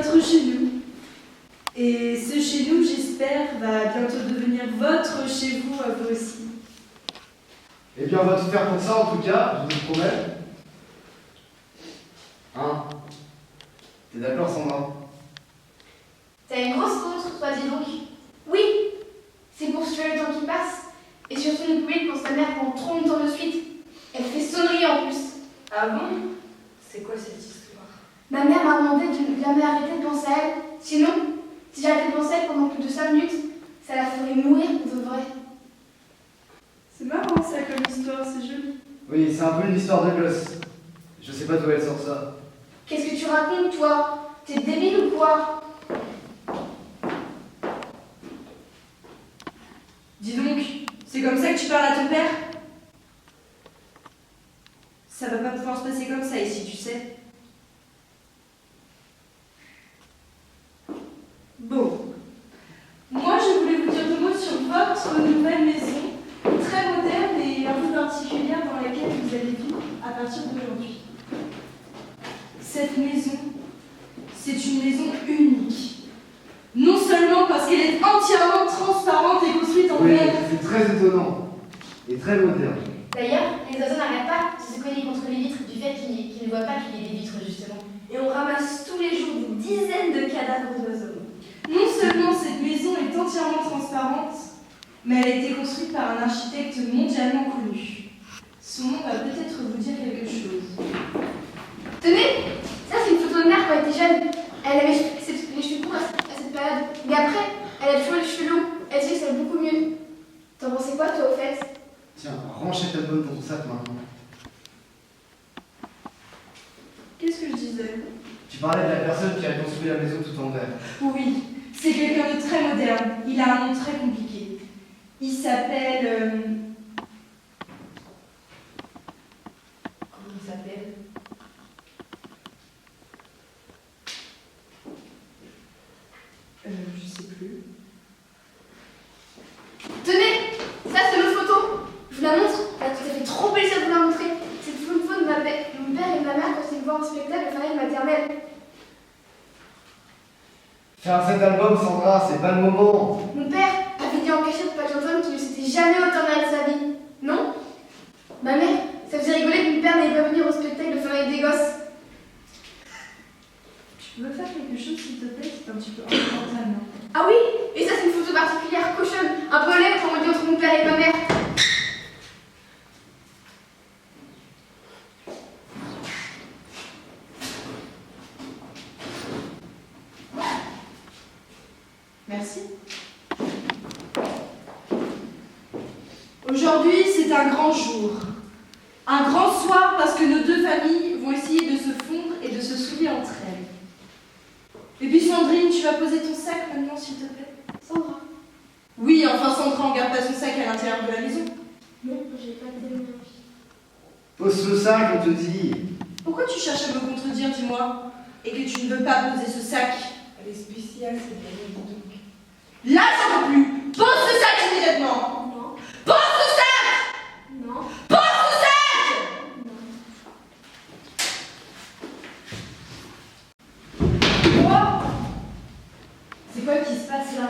votre chez nous. Et ce chez nous, j'espère, va bientôt devenir votre chez vous à vous aussi. Eh bien, on va tout faire pour ça, en tout cas, je vous le promets. Hein? T'es d'accord, Sandra? T'as une grosse contre, toi, dis donc. Oui, c'est pour tuer le temps qui passe. Et surtout, ne pouvez penser ta mère pendant trop longtemps de suite. Elle fait sonnerie en plus. Ah bon? C'est quoi cette histoire? Ma mère m'a demandé de ne jamais arrêter de penser à elle. Sinon, si j'arrêtais de penser à elle pendant plus de 5 minutes, ça la ferait mourir pour de vrai. C'est marrant ça comme histoire, c'est joli. Oui, c'est un peu une histoire de gosse. Je sais pas d'où elle sort ça. Qu'est-ce que tu racontes, toi? T'es débile ou quoi? Dis donc, c'est comme ça que tu parles à ton père? Ça va pas pouvoir se passer comme ça ici, tu sais. Bon. Moi, je voulais vous dire 2 mots sur votre nouvelle maison, très moderne et un peu particulière dans laquelle vous allez vivre à partir d'aujourd'hui. Cette maison, c'est une maison unique. Non seulement parce qu'elle est entièrement transparente et construite en Oui, verre. c'est très étonnant. Et très moderne. D'ailleurs, les oiseaux n'arrêtent pas de se cogner contre les vitres du fait qu'ils ne voient pas qu'il y ait des vitres, justement. Et on ramasse tous les jours des dizaines de cadavres d'oiseaux. Non seulement cette maison est entièrement transparente, mais elle a été construite par un architecte mondialement connu. Son nom va peut-être vous dire quelque chose. Tenez, ça c'est une photo de mère quand elle était jeune. Elle avait les cheveux courts à cette période. Mais après, elle a toujours les cheveux longs. Elle dit que ça va beaucoup mieux. T'en pensais quoi, toi, au fait? Tiens, range cet album dans ton sac maintenant. Qu'est-ce que je disais? Tu parlais de la personne qui a construit la maison tout en verre. Oui, c'est quelqu'un de très moderne. Il a un nom très compliqué. Il s'appelle... Comment il s'appelle? Je sais plus. Tenez, ça c'est notre photo. Je vous la montre. Ça fait trop plaisir de vous la montrer. C'est une photo de mon père et de ma mère quand ils voir un spectacle de famille maternelle. Faire cet album, Sandra, c'est pas le moment. Mon père avait dit en cachette à Johnson qu'il ne s'était jamais autant mal de sa vie. Non? Ma mère, ça faisait rigoler que mon père n'allait pas venir au spectacle de famille des gosses. Tu peux faire quelque chose s'il te plaît? C'est un petit peu important. Ah oui, et ça c'est une photo particulière, cochonne, un peu laide comme on dit entre mon père et ma mère. Merci. Aujourd'hui, c'est un grand jour. Un grand soir parce que nos 2 familles vont essayer de se fondre et de se soulier entre elles. Et puis Sandrine, tu vas poser ton sac maintenant, s'il te plaît. Sandra. Oui, enfin Sandra, on garde pas son sac à l'intérieur de la maison. Non, j'ai pas tellement envie. Pose le sac, on te dit. Pourquoi tu cherches à me contredire, dis-moi, et que tu ne veux pas poser ce sac? Elle est spéciale, cette année, dis donc. Là, j'en peux plus. Pose ce sac immédiatement. Non. Pose ce sac. Non. Pose ce sac. Quoi? C'est quoi qui se passe là?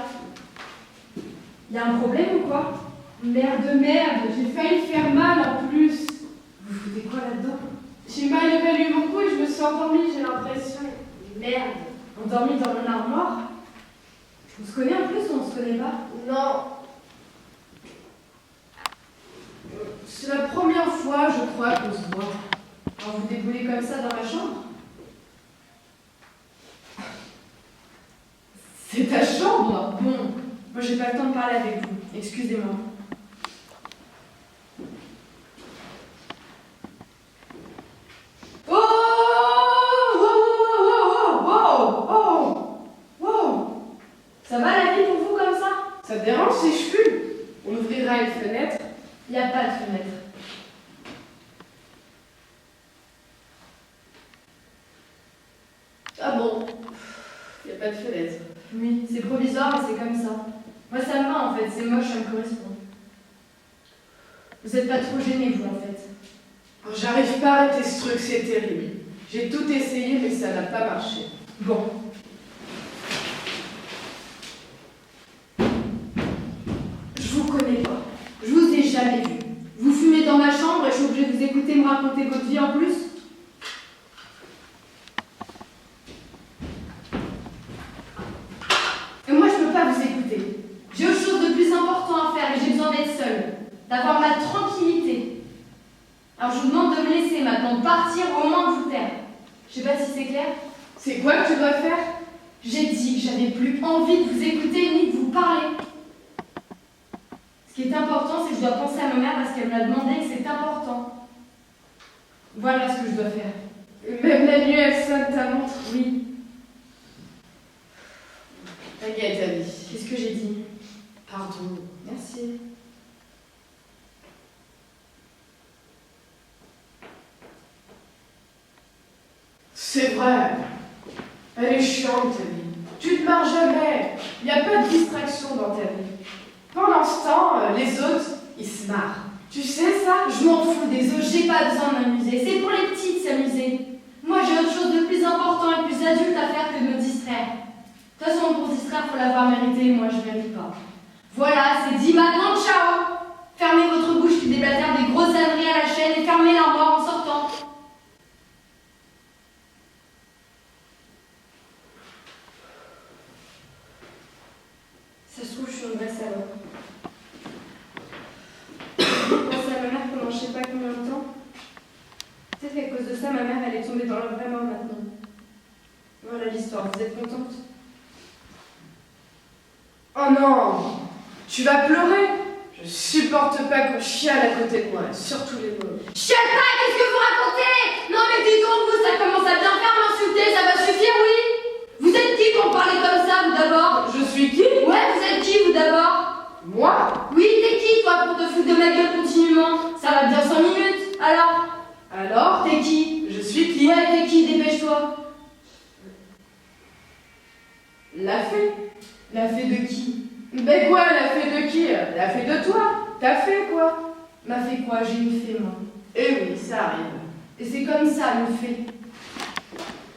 Y a un problème ou quoi? Merde de merde, j'ai failli faire mal en plus. Vous foutez quoi là-dedans? J'ai mal évalué mon coup et je me suis endormie, j'ai l'impression. Merde, endormi dans mon armoire? On se connaît en plus ou on se connaît pas? Non. C'est la première fois, je crois, qu'on se voit. Alors vous déboulez comme ça dans ma chambre? C'est ta chambre? Bon, moi j'ai pas le temps de parler avec vous, excusez-moi. Ça va la vie pour vous comme ça? Ça te dérange si je fume? On ouvrira une fenêtre. Y a pas de fenêtre. Ah bon? Y a pas de fenêtre. Oui, c'est provisoire mais c'est comme ça. Moi ça me va en fait, c'est moche, ça me correspond. Vous êtes pas trop gênés vous en fait? Oh, j'arrive pas à arrêter ce truc, c'est terrible. J'ai tout essayé mais ça n'a pas marché. Bon, Je vous connais pas. Je vous ai jamais vu. Vous fumez dans ma chambre et je suis obligée de vous écouter me raconter votre vie en plus. Et moi, je peux pas vous écouter. J'ai autre chose de plus important à faire et j'ai besoin d'être seule, d'avoir ma tranquillité. Alors je vous demande de me laisser maintenant, de partir au moins de vous taire. Je sais pas si c'est clair. C'est quoi que tu dois faire? J'ai dit que j'avais plus envie de vous écouter ni de vous parler. Ce qui est important, c'est que je dois penser à ma mère parce qu'elle m'a demandé que c'est important. Voilà ce que je dois faire. Même la nuit, elle sonne ta montre, oui. T'inquiète, Abby. Qu'est-ce que j'ai dit? Pardon. Merci. C'est vrai. Elle est chiante, ta vie. Tu te marres jamais. Il n'y a pas de distraction dans ta vie. Pendant ce temps, les autres, ils se marrent. Tu sais ça? Je m'en fous des autres, j'ai pas besoin de m'amuser. C'est pour les petites s'amuser. Moi, j'ai autre chose de plus important et plus adulte à faire que de me distraire. De toute façon, pour se distraire, faut l'avoir mérité. Moi, je mérite pas. Voilà, c'est dit maintenant, ciao! Fermez votre bouche qui déblatère des grosses âneries à la chaîne et fermez l'armoire en sortant. Ça se trouve, je suis une vraie salope. Je pense à ma mère pendant je sais pas combien de temps. Peut-être qu'à cause de ça, ma mère, elle est tombée dans le vrai mort maintenant. Voilà l'histoire, vous êtes contente? Oh non! Tu vas pleurer? Je supporte pas qu'on chiale à côté de moi, surtout les mots. Chiale pas, qu'est-ce que vous racontez? Non mais dis donc, vous, ça commence à bien faire m'insulter, ça va suffire, oui? Vous êtes qui pour parler comme ça, vous d'abord? Je suis qui? Ouais, vous êtes qui, vous d'abord? Moi? Oui, t'es qui, toi, pour te foutre de ma gueule continuellement? Ça va bien 5 minutes, alors? Alors? T'es qui? Je suis qui? Ouais, t'es qui? Dépêche-toi. La fée. La fée de qui? Ben quoi, la fée de qui? La fée de toi. T'as fait quoi? M'a fait quoi? J'ai une fée, moi. Eh oui, ça arrive. Et c'est comme ça, une fée.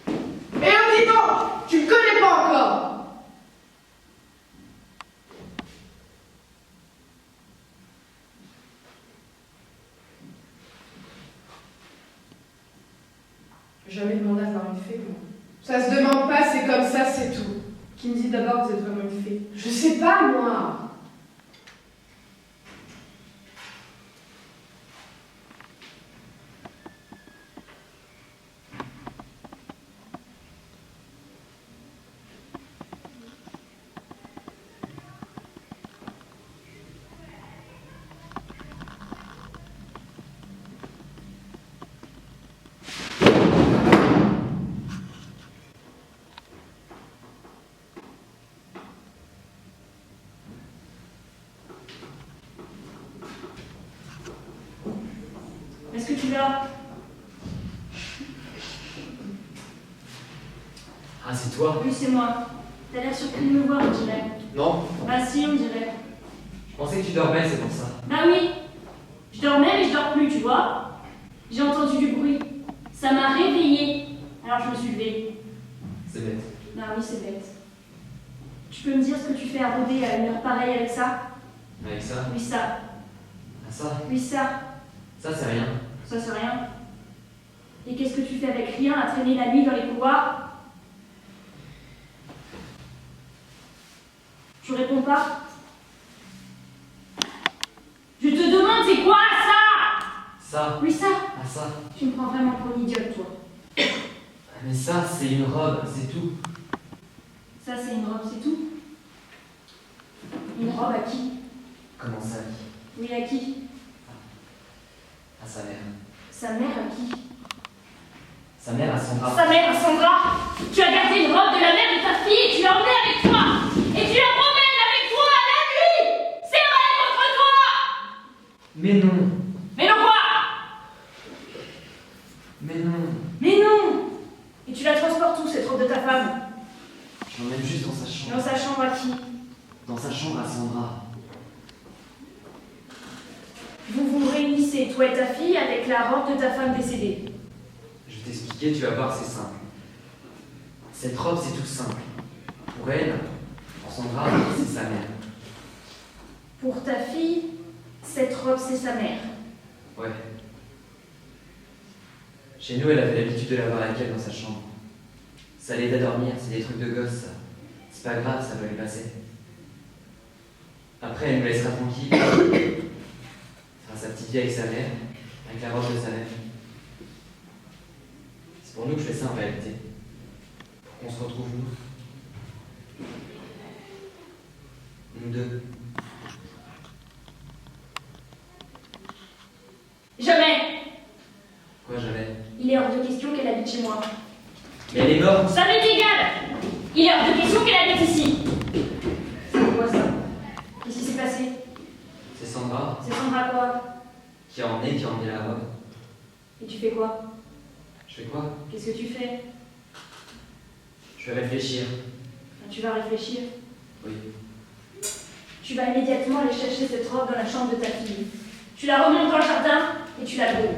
Eh oh, dis donc! Tu me connais pas encore! J'ai jamais demandé à voir une fée, moi. Ça se demande pas, c'est comme ça, c'est tout. Qui me dit d'abord que vous êtes vraiment une fée? Je sais pas, moi. Est-ce que tu l'as? Ah, c'est toi? Oui, c'est moi. T'as l'air surpris de me voir, on dirait. Non. Bah si, on dirait. Je pensais que tu dormais, c'est pour ça. Bah oui. Je dormais, mais je dors plus, tu vois. J'ai entendu du bruit. Ça m'a réveillée. Alors je me suis levée. C'est bête. Bah oui, c'est bête. Tu peux me dire ce que tu fais à rôder à une heure pareille avec ça? Avec ça? Oui, ça. Ah, ça? Oui, ça. Ça, c'est rien. Ça, c'est rien. Et qu'est-ce que tu fais avec rien à traîner la nuit dans les couloirs? Tu réponds pas? Je te demande, c'est quoi ça? Ça? Oui, ça. Ah, ça? Tu me prends vraiment pour une idiote, toi. Mais ça, c'est une robe, c'est tout. Ça, c'est une robe, c'est tout. Une robe à qui? Comment ça? Oui, à qui? À sa mère. Sa mère à qui? Sa mère à Sandra. Sa mère à Sandra. Tu as gardé une robe de la mère de ta fille et tu l'as emmenée avec toi. Et tu la promènes avec toi à la nuit. C'est vrai contre toi. Mais non. Mais non quoi? Mais non. Mais non. Et tu la transportes où, cette robe de ta femme? Je l'emmène juste dans sa chambre. Dans sa chambre à qui? Dans sa chambre à Sandra. Vous vous réunissez, toi et ta fille, avec la robe de ta femme décédée. Je vais t'expliquer, tu vas voir, c'est simple. Cette robe, c'est tout simple. Pour elle, pour Sandra, c'est sa mère. Pour ta fille, cette robe, c'est sa mère. Ouais. Chez nous, elle avait l'habitude de l'avoir avec elle dans sa chambre. Ça l'aide à dormir, c'est des trucs de gosse, ça. C'est pas grave, ça va lui passer. Après, elle nous laissera tranquille. Elle fera sa petite vie avec sa mère, avec la robe de sa mère. C'est pour nous que je fais ça en réalité. Pour qu'on se retrouve, nous. Nous deux. Jamais! Quoi, jamais? Il est hors de question qu'elle habite chez moi. Mais elle est morte! Ça m'est égal! Il est hors de question qu'elle habite ici! C'est quoi ça? Qu'est-ce qui s'est passé? C'est Sandra C'est Sandra quoi? qui a emmené la robe. Et tu fais quoi? Je fais quoi? Qu'est-ce que tu fais? Je vais réfléchir. Enfin, tu vas réfléchir. Oui. Tu vas immédiatement aller chercher cette robe dans la chambre de ta fille. Tu la remontes dans le jardin et tu la brûles.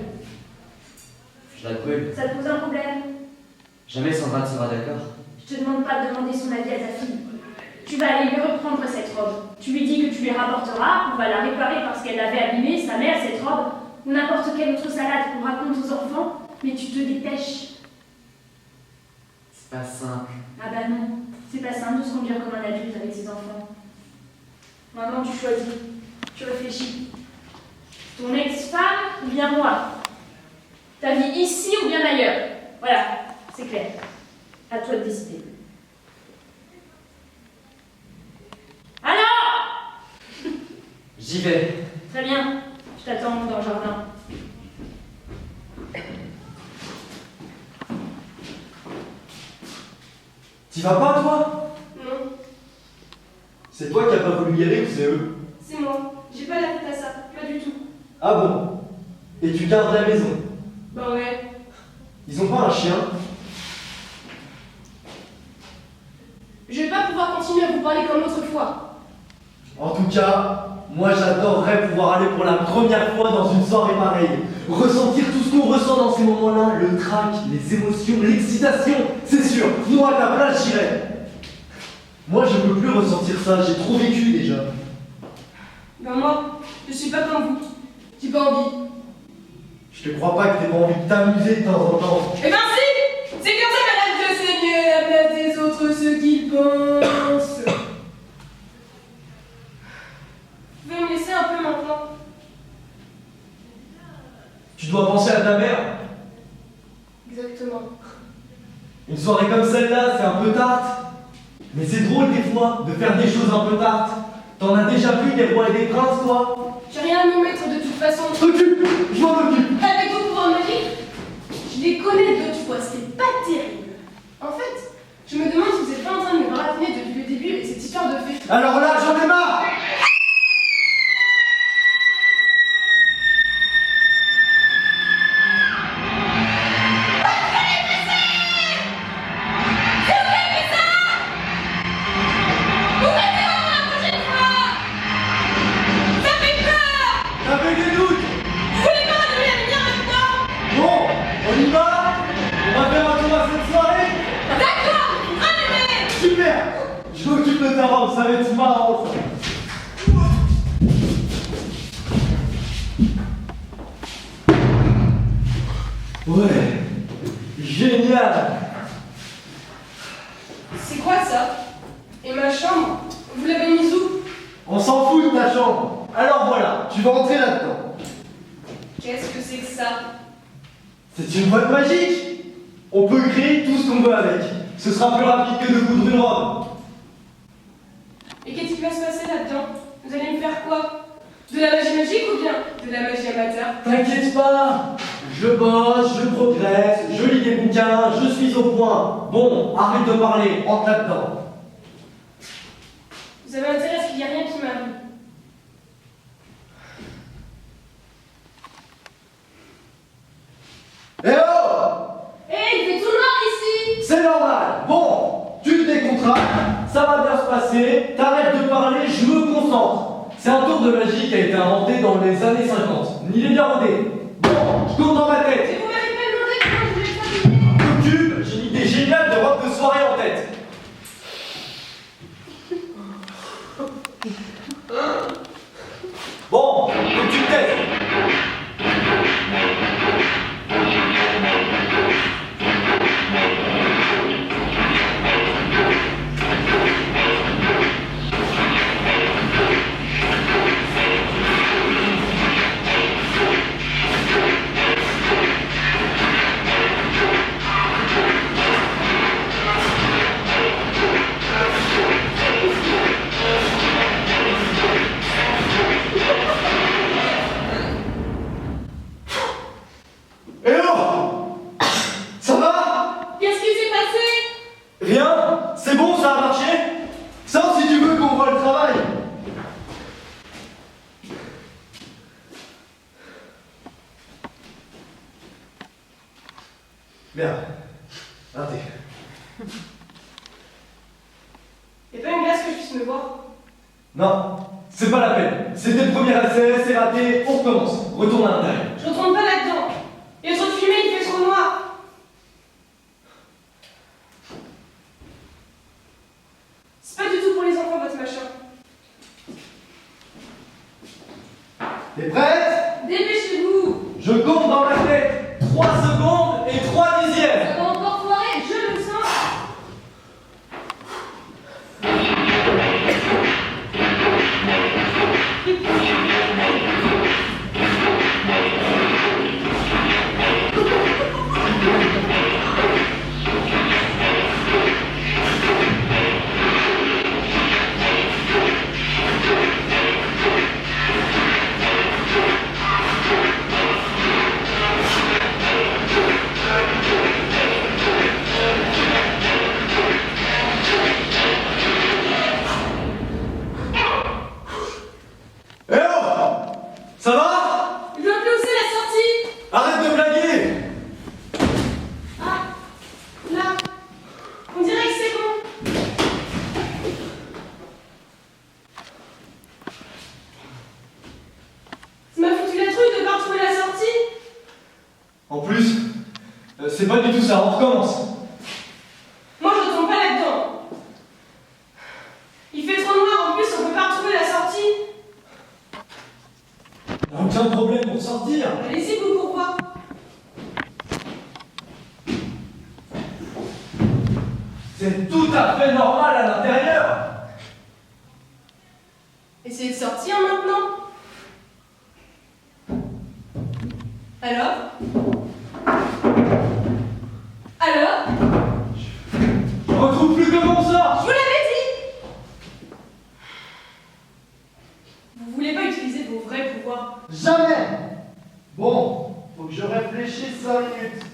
Je la brûle. Ça te pose un problème? Jamais Sandra ne sera d'accord. Je te demande pas de demander son avis à ta fille. Tu vas aller lui reprendre cette robe. Tu lui dis que tu lui rapporteras, on va la réparer parce qu'elle l'avait abîmée, sa mère, cette robe, ou n'importe quelle autre salade qu'on raconte aux enfants, mais tu te dépêches. C'est pas simple. Ah bah non, c'est pas simple de se conduire comme un adulte avec ses enfants. Maintenant tu choisis, tu réfléchis. Ton ex-femme ou bien moi? Ta vie ici ou bien ailleurs? Voilà, c'est clair. À toi de décider. Alors! J'y vais. Très bien, je t'attends dans le jardin. T'y vas pas, toi? Non, C'est toi qui as pas voulu y aller ou c'est eux? c'est moi. J'ai pas la tête à ça, pas du tout. Ah bon? Et tu gardes la maison? Bah ouais. Ils ont pas un chien? Je vais pas pouvoir continuer à vous parler comme autrefois. En tout cas, moi j'adorerais pouvoir aller pour la première fois dans une soirée pareille. Ressentir tout ce qu'on ressent dans ces moments-là, le trac, les émotions, l'excitation, c'est sûr. Moi à ta place j'irais. Moi je peux plus ressentir ça, j'ai trop vécu déjà. Ben moi, je suis pas comme vous. J'ai pas envie. Je te crois pas que t'aies pas envie de t'amuser de temps en temps. Eh ben si! C'est comme ça, madame, que c'est mieux à la place des autres ce qu'ils pensent. Vous pouvez me laisser un peu maintenant? Tu dois penser à ta mère. Exactement. Une soirée comme celle-là, c'est un peu tarte. Mais c'est drôle des fois de faire des choses un peu tartes. T'en as déjà vu des rois et des princes, toi? J'ai rien à m'y mettre de toute façon. Occupe! Je m'en occupe! Avec vos pouvoirs magiques, je les connais d'autres fois, c'est pas terrible. En fait, je me demande si vous êtes pas en train de me baratiner depuis le début avec cette histoire de fée. Alors là, j'en ai marre! T'avais des doutes? Vous voulez pas redevenir venir maintenant? Bon, on y va? On va faire un tour à cette soirée? D'accord! Allez! Super! Je m'occupe de ta robe, ça va être marrant ça. Ouais, génial! C'est quoi ça? Et ma chambre? Vous l'avez mise où? On s'en fout de ta chambre. Alors voilà, tu vas entrer là-dedans. Qu'est-ce que c'est que ça? C'est une boîte magique. On peut créer tout ce qu'on veut avec. Ce sera plus rapide que de coudre une robe. Et qu'est-ce qui va se passer là-dedans? Vous allez me faire quoi? De la magie magique ou bien de la magie amateur? T'inquiète pas, je bosse, je progresse, je lis des bouquins, je suis au point. Bon, arrête de parler, entre là-dedans. Vous avez intérêt à ce qu'il n'y ait rien qui m'arrive. Eh oh! Hé, il fait tout noir ici! C'est normal. Bon, tu te décontractes, ça va bien se passer, t'arrêtes de parler, je me concentre. C'est un tour de magie qui a été inventé dans les années 50. Il est bien rodé. Bon, je tourne dans ma tête. Et vous m'avez pas demandé comment je voulais s'habiller! Occupe, j'ai une idée géniale de robe de soirée en tête. Merde. Raté. Y'a pas une glace que je puisse me voir? Non, c'est pas la peine. C'était le premier essai, c'est raté, on recommence. Retourne à l'intérieur. Je retourne pas là-dedans. Il y a trop de fumée, il fait trop noir. C'est pas du tout pour les enfants, votre machin. T'es prête? Dépêchez-vous. Je compte dans ma tête 3 secondes et 3 dixièmes. Ça va encore foirer, je le sens. Eh oh! Ça va? Je dois closer la sortie. Arrête de blaguer! Ah, là. On dirait que c'est bon. Ça m'a foutu la trouille de pas retrouver la sortie. En plus, c'est pas du tout ça, on recommence. Moi, je retourne pas là-dedans. Il fait trop noir, en plus, on peut pas retrouver la sortie. Y'a aucun problème pour sortir. Allez-y, vous, pourquoi? C'est tout à fait normal à l'intérieur. Essayez de sortir maintenant. Alors? Alors? Je retrouve plus comment on Je sort. vous l'avais dit! Vous voulez pas utiliser vos vrais pouvoirs? Jamais. Bon, faut que je réfléchisse 5 minutes.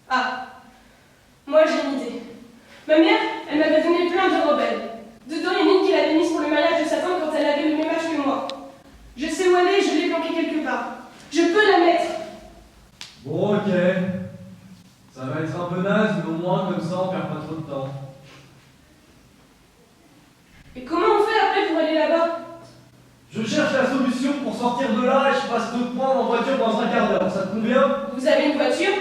Ah, moi j'ai une idée. Ma mère, elle m'avait donné plein de rebelles. Dedans, il y en a une qui l'avait mise pour le mariage de sa tante quand elle avait le même âge que moi. Je sais où elle est, je l'ai planquée quelque part. Je peux la mettre. Bon, ok. Ça va être un peu naze, mais au moins comme ça on perd pas trop de temps. Et comment on fait après pour aller là-bas? Je cherche la solution pour sortir de là et je passe te prendre en voiture dans un quart d'heure. Ça te convient? Vous avez une voiture?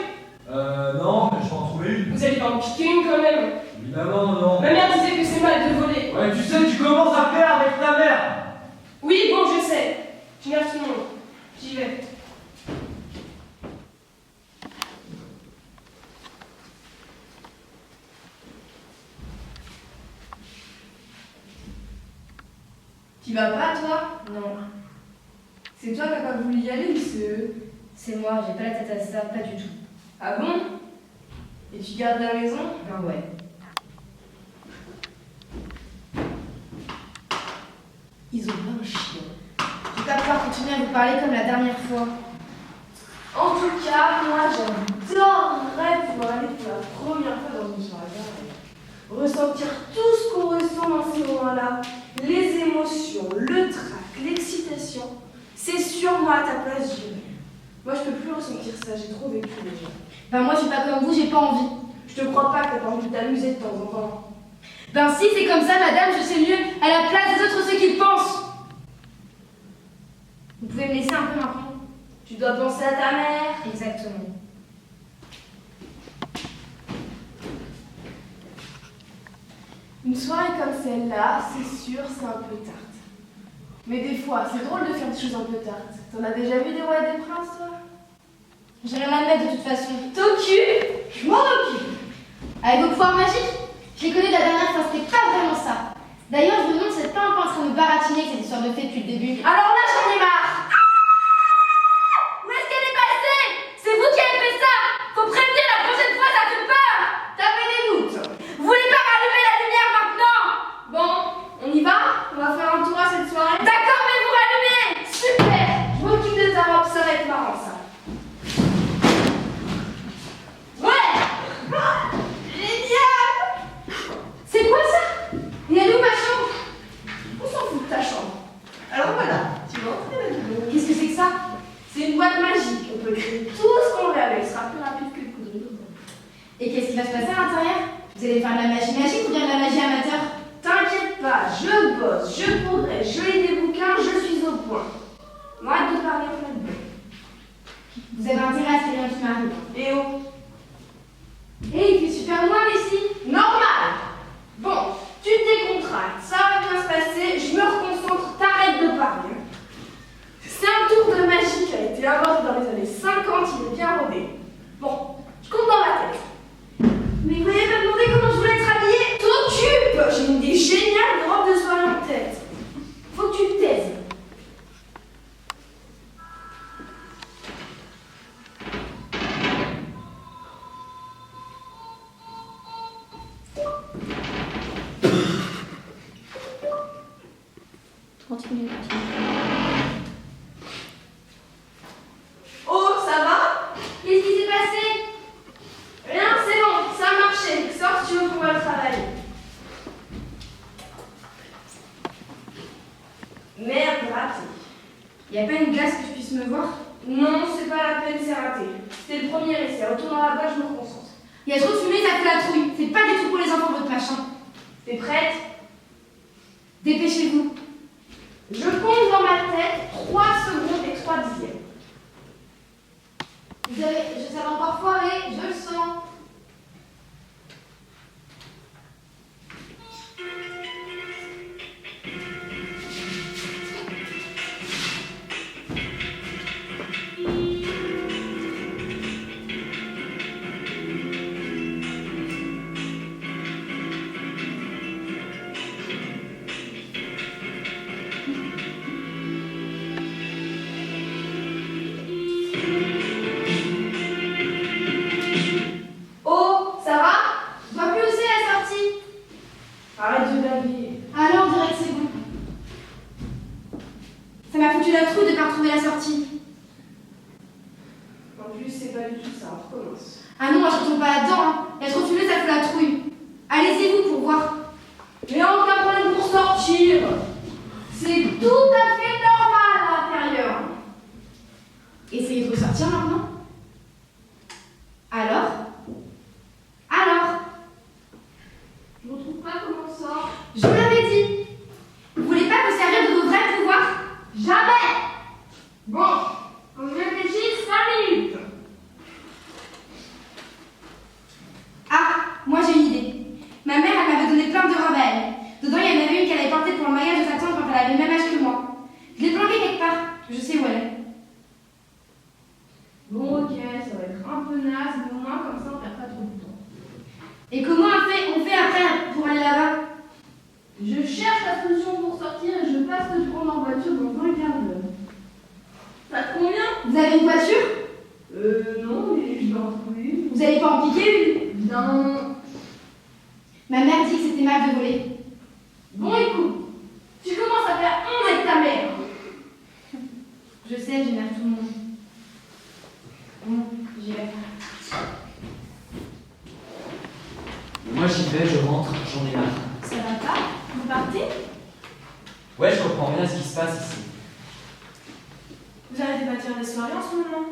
Non, mais je vais en trouver une. Vous allez pas en piquer une quand même. Évidemment, non. Ma mère disait que c'est mal de voler. Ouais, tu sais, tu commences à faire avec ta mère. Oui, bon, je sais. J'énerve tout le monde. J'y vais. Tu vas pas, toi? Non, C'est toi qui n'as pas voulu y aller ou c'est eux? c'est moi, j'ai pas la tête à ça, pas du tout. Ah bon? Et tu gardes la maison? Ben ouais. Ils ont pas un chien. Je vais pas pouvoir continuer à vous parler comme la dernière fois. En tout cas, moi j'adorerais pouvoir aller pour la première fois dans une soirée pareille. Ressentir tout ce qu'on ressent dans ces moments-là. Les émotions, le trac, l'excitation. C'est sûr, moi à ta place, j'irais. Moi je peux plus ressentir ça, j'ai trop vécu déjà. Ben moi, je suis pas comme vous, j'ai pas envie. Je te crois pas que t'as pas envie de t'amuser de temps en temps. Ben si, c'est comme ça, madame, je sais mieux. À la place des autres, ceux qui le pensent. Vous pouvez me laisser un peu maintenant? Tu dois penser à ta mère. Exactement. Une soirée comme celle-là, c'est sûr, c'est un peu tarte. Mais des fois, c'est drôle de faire des choses un peu tartes. T'en as déjà vu des rois et des princes, toi? J'ai rien à mettre de toute façon. T'occupes, je m'en occupe. Avec vos pouvoirs magiques, je les connais de la dernière fois, c'était pas vraiment ça. D'ailleurs, je me demande si c'est pas un peu en train de me baratiner avec cette histoire de fée depuis le début. Alors là, j'en ai marre. Où est-ce qu'elle est passée? C'est vous qui avez fait ça! Faut prévenir, la prochaine fois, ça fait peur! T'avais des doutes. Vous voulez pas rallumer la lumière maintenant? Bon, on y va? On va faire un tour à cette soirée. D'accord, mais vous rallumez! Super. Je m'occupe de ta robe, ça va être marrant, ça. Ouais! Génial. C'est quoi ça? Et elle est où ma chambre? On s'en fout de ta chambre. Alors voilà, faire de la magie magique ou bien de la magie amateur? T'inquiète pas, je bosse, je progresse, je lis des bouquins, je suis au point. Moi, hâte de parler là-dedans. Vous avez intérêt à ce qu'il y ait rien qui m'arrive. Et oh, Hé, il fait super noir ici. normal. Bon, tu décontractes, ça va bien se passer, je me reconcentre, t'arrêtes de parler. C'est un tour de magie qui a été inventé dans les années 50, il est bien rodé. Bon, je compte dans ma tête. Mais vous n'avez pas demandé comment je voulais être habillée? T'occupe! J'ai une idée géniale de robe de soirée en tête. Faut que tu te taises. Oh, ça va? Qu'est-ce qui s'est passé? Rien, c'est bon, ça a marché. Sors si tu veux qu'on va le travailler. Merde, raté. Y a pas une glace que je puisse me voir? Non, c'est pas la peine, c'est raté. C'était le premier essai. Retourne dans la boîte, je me reconcentre. Y a trop de fumée, ça fait la trouille. C'est pas du tout pour les enfants votre machin. T'es prête? Dépêchez-vous. Je compte dans ma tête 3 secondes et 3 dixièmes. Ça va encore foirer, je le sens. Oh, ça va? Je vois plus où c'est la sortie. Arrête de baver. Alors, on dirait que c'est bon. Ça m'a foutu la trouille de pas retrouver la sortie. En plus, c'est pas du tout ça, on recommence. Ah non, moi je retourne pas là-dedans. Hein. Y a trop de fumée, ça fout la trouille. Allez-y vous pour voir. Mais aucun problème pour sortir. C'est tout à fait normal à l'intérieur. Essayez de ressortir maintenant. Alors? Je retrouve pas comment on sort. Je vous l'avais dit. Vous voulez pas vous servir de vos vrais pouvoirs? Jamais. Bon, on réfléchit 5 minutes. Ah, moi j'ai une idée. Ma mère, elle m'avait donné plein de robes à elle. Dedans, il y en avait une qu'elle avait portée pour le mariage de sa tante quand elle avait le même âge que moi. Je l'ai planquée quelque part. Je sais où elle est. Bon, ok, ça va être un peu naze, mais au moins comme ça on perd pas trop de temps. Et comment on fait après pour aller là-bas? Je cherche la solution pour sortir et je passe te prendre en voiture dans un quart d'heure. Ça te convient? Vous avez une voiture? Non, mais je dois en trouver une. Vous allez pas en piquer une? Non. Ma mère dit que c'était mal de voler. Bon, écoute, tu commences à faire honte avec ta mère. Je sais, j'énerve tout le monde. Bon, j'y vais. Moi j'y vais, je rentre, j'en ai marre. Ça va pas? Vous partez? Ouais, je comprends bien ce qui se passe ici. Vous arrêtez pas de faire des soirées en ce moment?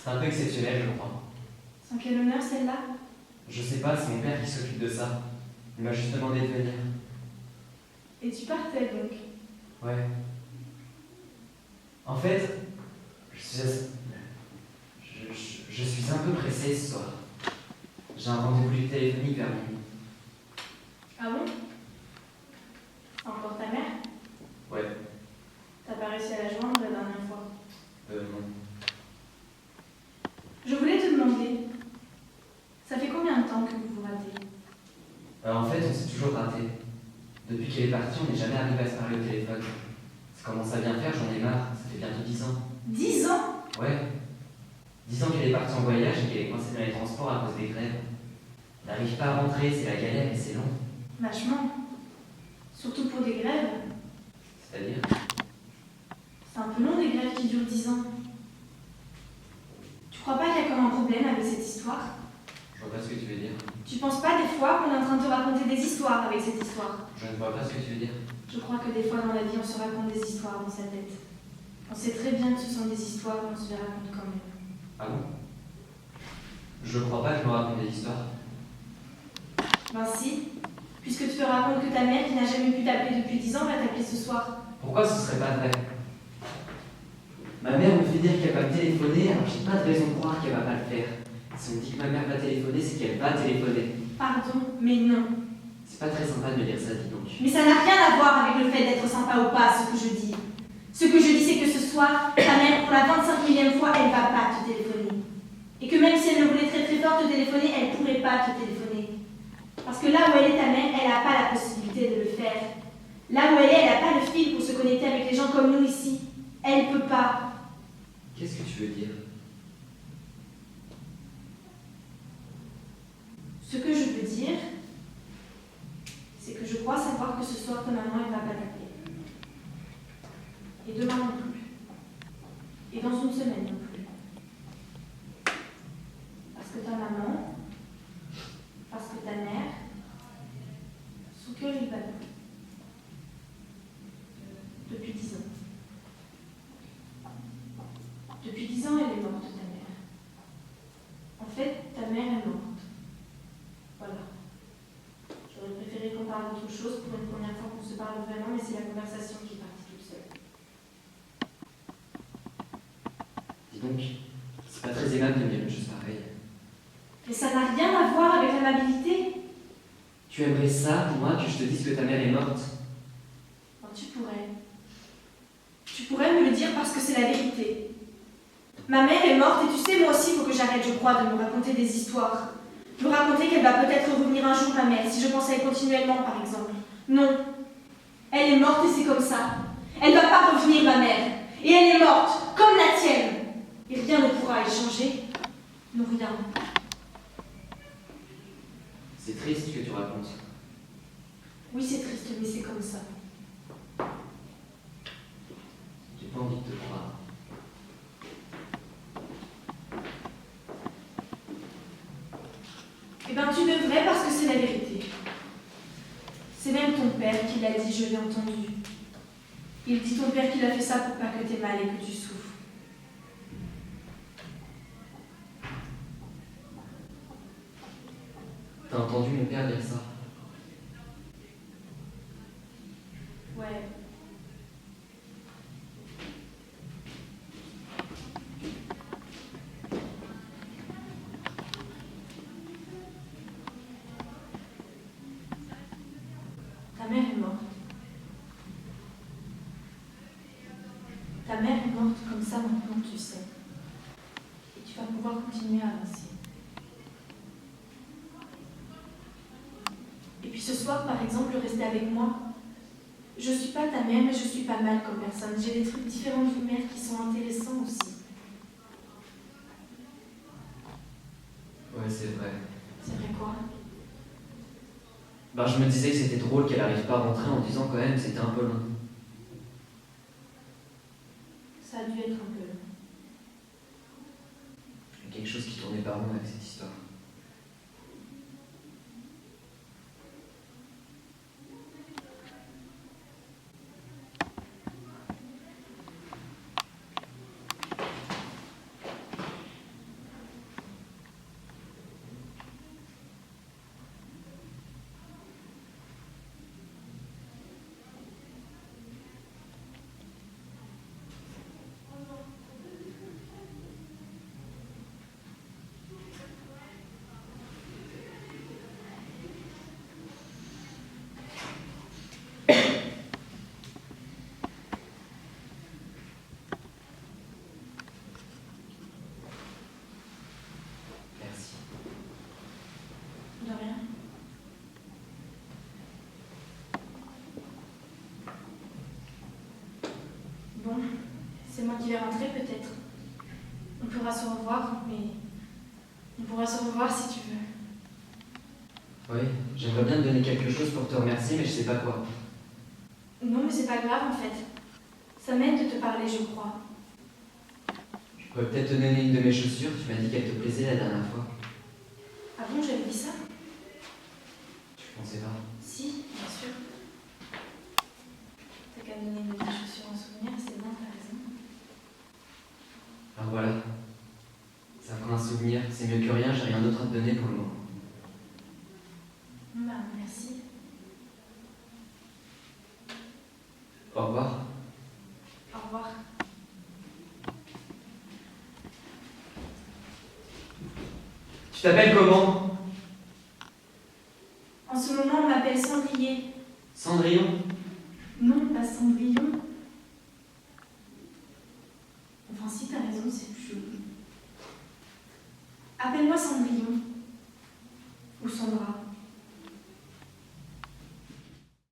C'est un peu exceptionnel, je crois. C'est en quel honneur celle-là? Je sais pas, c'est mon père qui s'occupe de ça. Il m'a juste demandé de venir. Et tu partais donc? Ouais. En fait, je suis un peu pressé ce soir. J'ai un rendez-vous téléphonique vers minuit. Ah bon? C'est encore ta mère? Ouais, T'as pas réussi à la joindre la dernière fois? non. Je voulais te demander, ça fait combien de temps que vous vous ratez? En fait, on s'est toujours raté. Depuis qu'elle est partie, on n'est jamais arrivé à se parler au téléphone. Ça commence à bien faire, j'en ai marre. Ça fait bientôt 10 ans. 10 ans? Ouais. 10 ans qu'elle est partie en voyage et qu'elle est coincée dans les transports à cause des grèves. Elle n'arrive pas à rentrer, c'est la galère et c'est long. Vachement. Surtout pour des grèves. C'est-à-dire? C'est un peu long des grèves qui durent 10 ans. Tu crois pas qu'il y a comme un problème avec cette histoire? Je vois pas ce que tu veux dire. Tu penses pas des fois qu'on est en train de te raconter des histoires avec cette histoire? Je ne vois pas ce que tu veux dire. Je crois que des fois dans la vie on se raconte des histoires dans sa tête. On sait très bien que ce sont des histoires mais on se les raconte quand même. Ah bon? Je crois pas que je me raconte des histoires. Ben si, puisque tu te racontes que ta mère, qui n'a jamais pu t'appeler depuis 10 ans, va t'appeler ce soir. Pourquoi ce serait pas vrai? Ma mère me fait dire qu'elle va me téléphoner, alors j'ai pas de raison de croire qu'elle va pas le faire. Si on me dit que ma mère va téléphoner, c'est qu'elle va téléphoner. Pardon, mais non. C'est pas très sympa de me dire ça, dis donc. Mais ça n'a rien à voir avec le fait d'être sympa ou pas, ce que je dis. Ce que je dis, c'est que ce soir, ta mère, pour la 25 millième fois, elle va pas te téléphoner. Et que même si elle le voulait très très fort te téléphoner, elle pourrait pas te téléphoner. Parce que là où elle est ta mère, elle n'a pas la possibilité de le faire. Là où elle n'a pas le fil pour se connecter avec les gens comme nous ici. Elle peut pas. Qu'est-ce que tu veux dire? Ce que je veux dire, c'est que je crois savoir que ce soir, ta maman, elle va pas t'appeler. Et demain non plus. Et dans une semaine non plus. Parce que ta maman, parce que ta mère, son cœur il bat depuis 10 ans. Depuis 10 ans, elle est morte, ta mère. En fait, ta mère est morte. Voilà. J'aurais préféré qu'on parle d'autre chose pour une première fois qu'on se parle vraiment, mais c'est la conversation qui est partie toute seule. Dis donc, c'est pas très aimable de me dire une chose pareille. Mais ça n'a rien à voir avec l'amabilité. Tu aimerais ça pour moi que je te dise que ta mère est morte? Ben, tu pourrais. Tu pourrais me le dire parce que c'est la vérité. Ma mère est morte et tu sais, moi aussi, il faut que j'arrête, je crois, de me raconter des histoires. Me raconter qu'elle va peut-être revenir un jour, ma mère, si je pense à elle continuellement, par exemple. Non. Elle est morte et c'est comme ça. Elle va pas revenir, ma mère. Et elle est morte, comme la tienne. Et rien ne pourra y changer. Non, rien. C'est triste ce que tu racontes. Oui, c'est triste, mais c'est comme ça. J'ai pas envie de te croire. Eh bien, tu devrais parce que c'est la vérité. C'est même ton père qui l'a dit, je l'ai entendu. Il dit ton père qu'il a fait ça pour pas que t'aies mal et que tu souffres. T'as entendu mon père dire ça? Ouais. Ta mère est morte. Ta mère est morte comme ça maintenant, tu sais. Et tu vas pouvoir continuer à avancer. Et puis ce soir, par exemple, rester avec moi. Je suis pas ta mère, mais je suis pas mal comme personne. J'ai des trucs différents d'une mère qui sont intéressants aussi. Ouais, c'est vrai. C'est vrai quoi? Ben, je me disais que c'était drôle qu'elle arrive pas à rentrer en disant quand même que c'était un peu long. Ça a dû être un peu long. Il y a quelque chose qui tournait pas rond avec cette histoire. Merci. De rien. Bon, c'est moi qui vais rentrer peut-être. On pourra se revoir, mais on pourra se revoir si tu veux. Oui, j'aimerais bien te donner quelque chose pour te remercier, mais je sais pas quoi. Non, mais c'est pas grave en fait. Ça m'aide de te parler, je crois. Je pourrais peut-être te donner une de mes chaussures, tu m'as dit qu'elle te plaisait la dernière fois. Ah bon, j'avais dit ça? Tu pensais pas? Si, bien sûr. T'as qu'à me donner une de tes chaussures en souvenir, c'est bon, t'as raison. Alors voilà. Ça fera un souvenir, c'est mieux que rien, j'ai rien d'autre à te donner pour le moment. Bah revoir. Au revoir. Tu t'appelles comment? En ce moment, on m'appelle Cendrier. Cendrillon? Non, pas Cendrillon. Enfin, si, t'as raison, c'est plus joli. Appelle-moi Cendrier.